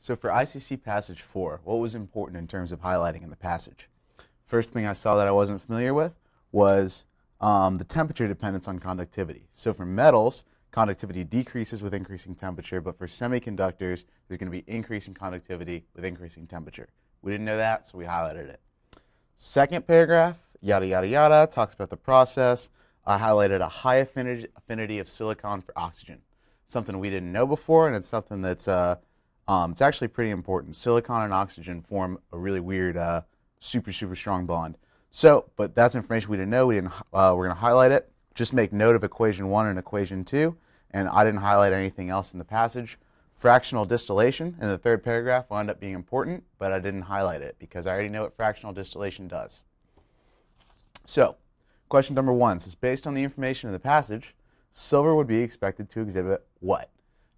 So for ICC Passage 4, what was important in terms of highlighting in the passage? First thing I saw that I wasn't familiar with was the temperature dependence on conductivity. So for metals, conductivity decreases with increasing temperature, but for semiconductors, there's going to be increasing conductivity with increasing temperature. We didn't know that, so we highlighted it. Second paragraph, yada, yada, yada, talks about the process. I highlighted a high affinity of silicon for oxygen. Something we didn't know before, and it's something that's it's actually pretty important. Silicon and oxygen form a really weird, super strong bond. So, but that's information we didn't know. We're going to highlight it. Just make note of equation 1 and equation 2, and I didn't highlight anything else in the passage. Fractional distillation in the third paragraph will end up being important, but I didn't highlight it because I already know what fractional distillation does. So, question number 1 says, based on the information in the passage, silver would be expected to exhibit what?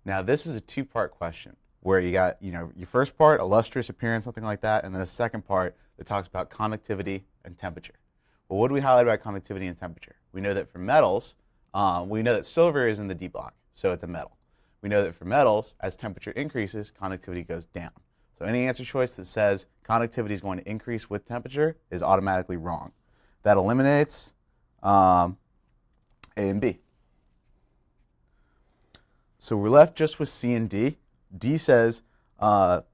Now, this is a two-part question where you got, your first part, illustrious appearance, something like that, and then a second part that talks about conductivity and temperature. Well, what do we highlight about conductivity and temperature? We know that for metals, we know that silver is in the D block, so it's a metal. We know that for metals, as temperature increases, conductivity goes down. So any answer choice that says conductivity is going to increase with temperature is automatically wrong. That eliminates A and B. So we're left just with C and D. D says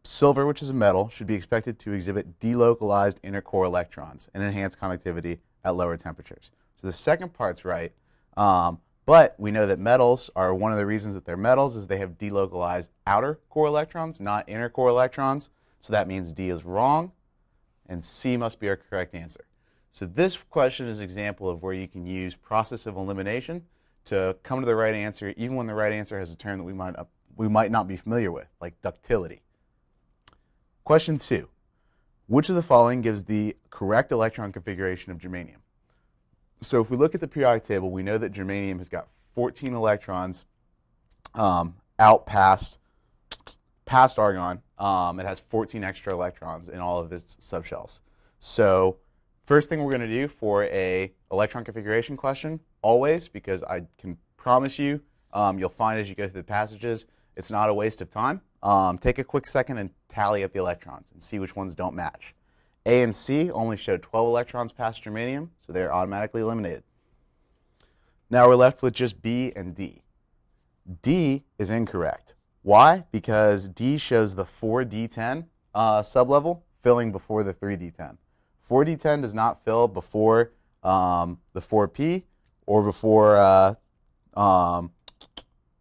silver, which is a metal, should be expected to exhibit delocalized inner core electrons and enhance conductivity at lower temperatures. So the second part's right, but we know that metals are one of the reasons that they're metals is they have delocalized outer core electrons, not inner core electrons. So that means D is wrong, and C must be our correct answer. So this question is an example of where you can use process of elimination to come to the right answer, even when the right answer has a term that we might not be familiar with, like ductility. Question 2. Which of the following gives the correct electron configuration of germanium? So if we look at the periodic table, we know that germanium has got 14 electrons out past argon. It has 14 extra electrons in all of its subshells. So first thing we're going to do for a electron configuration question, always, because I can promise you, you'll find as you go through the passages, it's not a waste of time. Take a quick second and tally up the electrons and see which ones don't match. A and C only showed 12 electrons past germanium, so they're automatically eliminated. Now we're left with just B and D. D is incorrect. Why? Because D shows the 4D10 sublevel filling before the 3D10. 4D10 does not fill before the 4P or before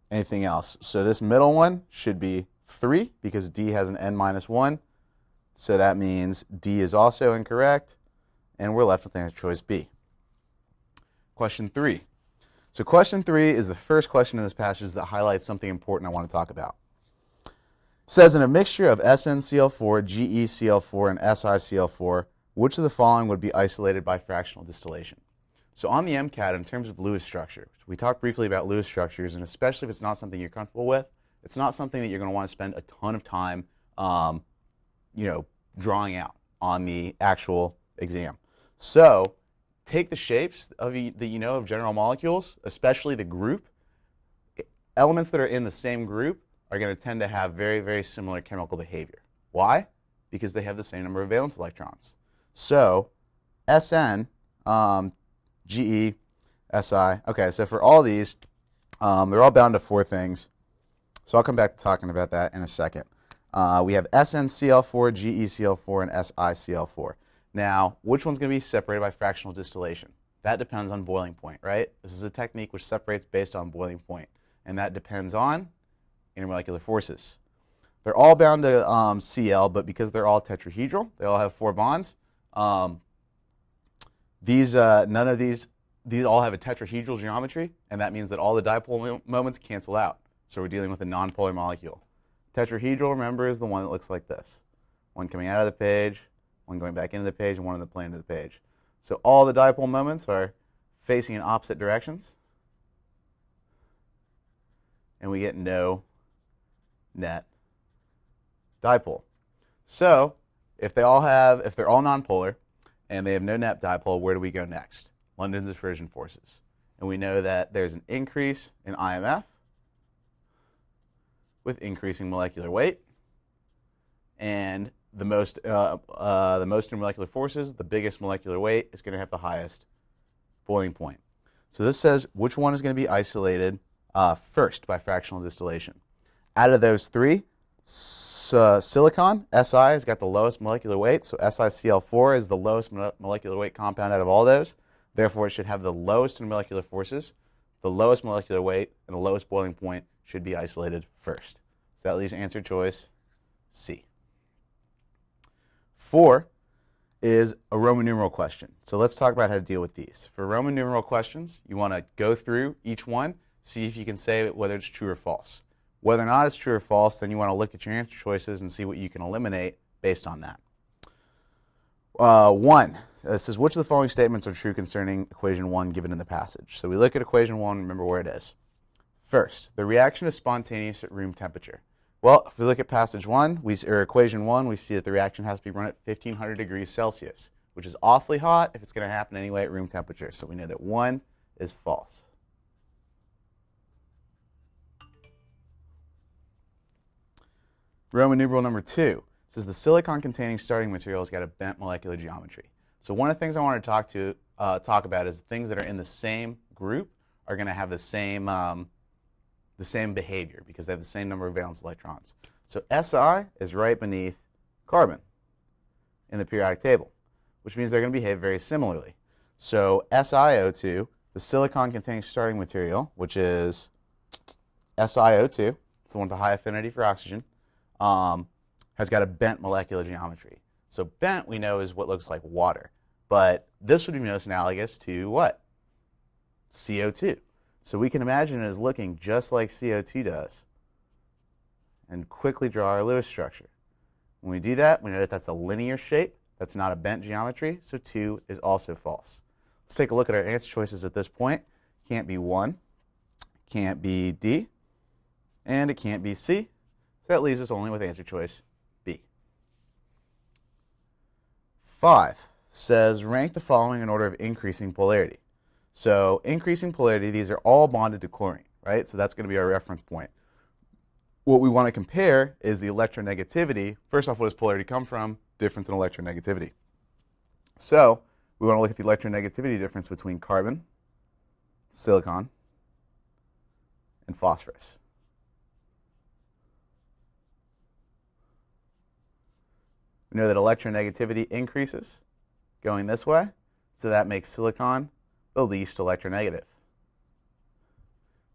anything else. So this middle one should be 3 because D has an n-1. So that means D is also incorrect, and we're left with answer choice B. Question 3. So question 3 is the first question in this passage that highlights something important I want to talk about. It says in a mixture of SnCl4, GeCl4, and SiCl4, which of the following would be isolated by fractional distillation? So on the MCAT, in terms of Lewis structure, we talked briefly about Lewis structures, and especially if it's not something you're comfortable with, it's not something that you're going to want to spend a ton of time drawing out on the actual exam. So take the shapes that you know of general molecules, especially the group. Elements that are in the same group are going to tend to have very similar chemical behavior. Why? Because they have the same number of valence electrons. So Sn, Ge, Si. Okay, so for all these, they're all bound to 4 things. So I'll come back to talking about that in a second. We have SnCl4, GeCl4, and SiCl4. Now, which one's going to be separated by fractional distillation? That depends on boiling point, right? This is a technique which separates based on boiling point, and that depends on intermolecular forces. They're all bound to Cl, but because they're all tetrahedral, they all have 4 bonds. None of these all have a tetrahedral geometry, and that means that all the dipole moments cancel out. So we're dealing with a nonpolar molecule. Tetrahedral, remember, is the one that looks like this. One coming out of the page, one going back into the page, and one in the plane of the page. So all the dipole moments are facing in opposite directions. And we get no net dipole. So if they're all nonpolar and they have no net dipole, where do we go next? London's dispersion forces. And we know that there's an increase in IMF with increasing molecular weight. and the most intermolecular forces, the biggest molecular weight is going to have the highest boiling point. So this says which one is going to be isolated first by fractional distillation. Out of those three, silicon, Si, has got the lowest molecular weight, so SiCl4 is the lowest molecular weight compound out of all those. Therefore, it should have the lowest intermolecular forces, the lowest molecular weight, and the lowest boiling point should be isolated first. So that leaves answer choice C. 4 is a Roman numeral question. So let's talk about how to deal with these. For Roman numeral questions, you want to go through each one, see if you can say whether it's true or false. Whether or not it's true or false, then you want to look at your answer choices and see what you can eliminate based on that. 1. It says, which of the following statements are true concerning equation 1 given in the passage? So we look at equation 1, remember where it is. First, the reaction is spontaneous at room temperature. Well, if we look at passage 1, or equation 1, we see that the reaction has to be run at 1500 degrees Celsius, which is awfully hot if it's going to happen anyway at room temperature. So we know that 1 is false. Roman numeral number 2 says the silicon-containing starting material has got a bent molecular geometry. So one of the things I want to talk about is things that are in the same group are going to have the same behavior because they have the same number of valence electrons. So Si is right beneath carbon in the periodic table, which means they're going to behave very similarly. So SiO2, the silicon-containing starting material, which is SiO2, it's the one with the high affinity for oxygen, has got a bent molecular geometry. So bent, we know, is what looks like water. But this would be most analogous to what? CO2. So we can imagine it as looking just like CO2 does and quickly draw our Lewis structure. When we do that, we know that that's a linear shape. That's not a bent geometry, so 2 is also false. Let's take a look at our answer choices at this point. Can't be 1, can't be D, and it can't be C. So that leaves us only with answer choice B. 5 says rank the following in order of increasing polarity. So increasing polarity, these are all bonded to chlorine, right? So that's going to be our reference point. What we want to compare is the electronegativity. First off, what does polarity come from? Difference in electronegativity. So we want to look at the electronegativity difference between carbon, silicon, and phosphorus. We know that electronegativity increases going this way, so that makes silicon the least electronegative.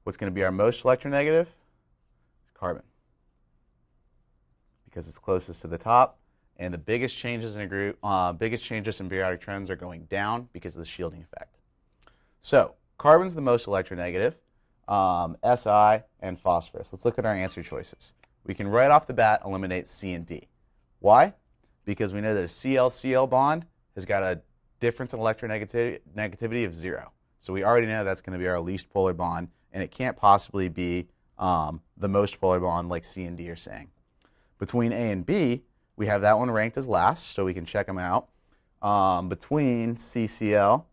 What's going to be our most electronegative? Carbon, because it's closest to the top, and the biggest changes in a group, biggest changes in periodic trends are going down because of the shielding effect. So carbon's the most electronegative, Si, and phosphorus. Let's look at our answer choices. We can right off the bat eliminate C and D. Why? Because we know that a Cl-Cl bond has got a difference in electronegativity of 0. So we already know that's going to be our least polar bond, and it can't possibly be the most polar bond like C and D are saying. Between A and B, we have that one ranked as last, so we can check them out. Between CCl,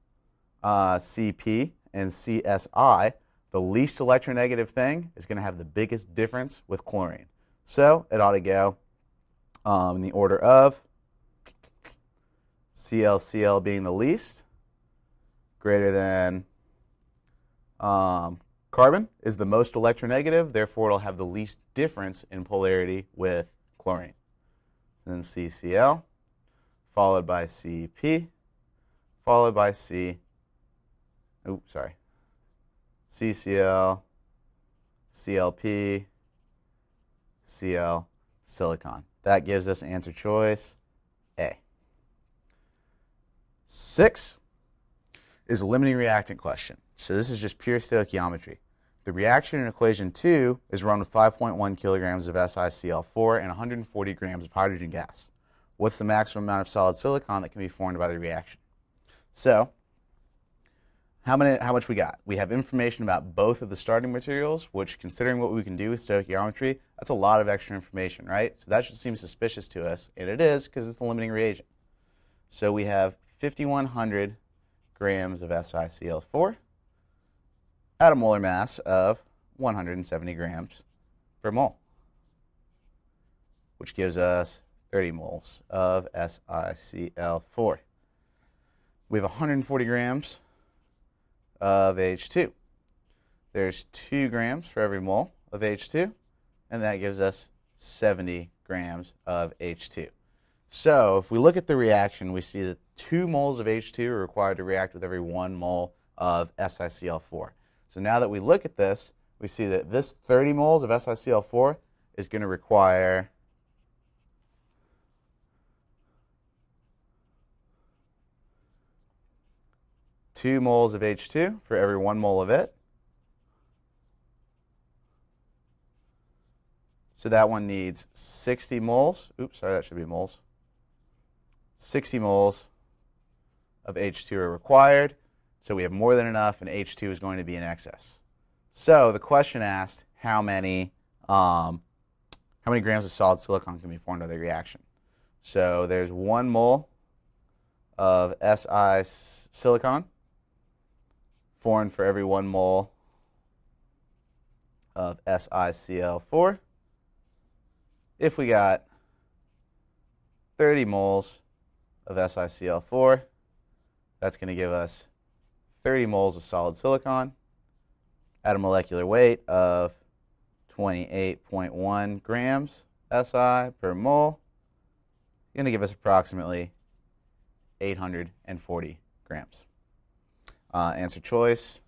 CP, and CSI, the least electronegative thing is going to have the biggest difference with chlorine. So it ought to go in the order of ClCl being the least, greater than carbon is the most electronegative, therefore it'll have the least difference in polarity with chlorine. Then CCl, followed by CP, followed by CCl, CLP, Cl, silicon. That gives us answer choice A. 6 is a limiting reactant question. So this is just pure stoichiometry. The reaction in equation 2 is run with 5.1 kilograms of SiCl4 and 140 grams of hydrogen gas. What's the maximum amount of solid silicon that can be formed by the reaction? So how much we got? We have information about both of the starting materials, which, considering what we can do with stoichiometry, that's a lot of extra information, right? So that should seem suspicious to us, and it is because it's the limiting reagent. So we have 5,100 grams of SiCl4 at a molar mass of 170 grams per mole, which gives us 30 moles of SiCl4. We have 140 grams of H2. There's 2 grams for every mole of H2, and that gives us 70 grams of H2. So if we look at the reaction, we see that 2 moles of H2 are required to react with every 1 mole of SiCl4. So now that we look at this, we see that this 30 moles of SiCl4 is going to require 2 moles of H2 for every 1 mole of it. So that one needs 60 moles. Oops, sorry, that should be moles. 60 moles of H2 are required. So we have more than enough, and H2 is going to be in excess. So the question asked how many grams of solid silicon can be formed by the reaction. So there's 1 mole of Si silicon formed for every 1 mole of SiCl4. If we got 30 moles of SiCl4, that's going to give us 30 moles of solid silicon at a molecular weight of 28.1 grams Si per mole. Going to give us approximately 840 grams. Answer choice,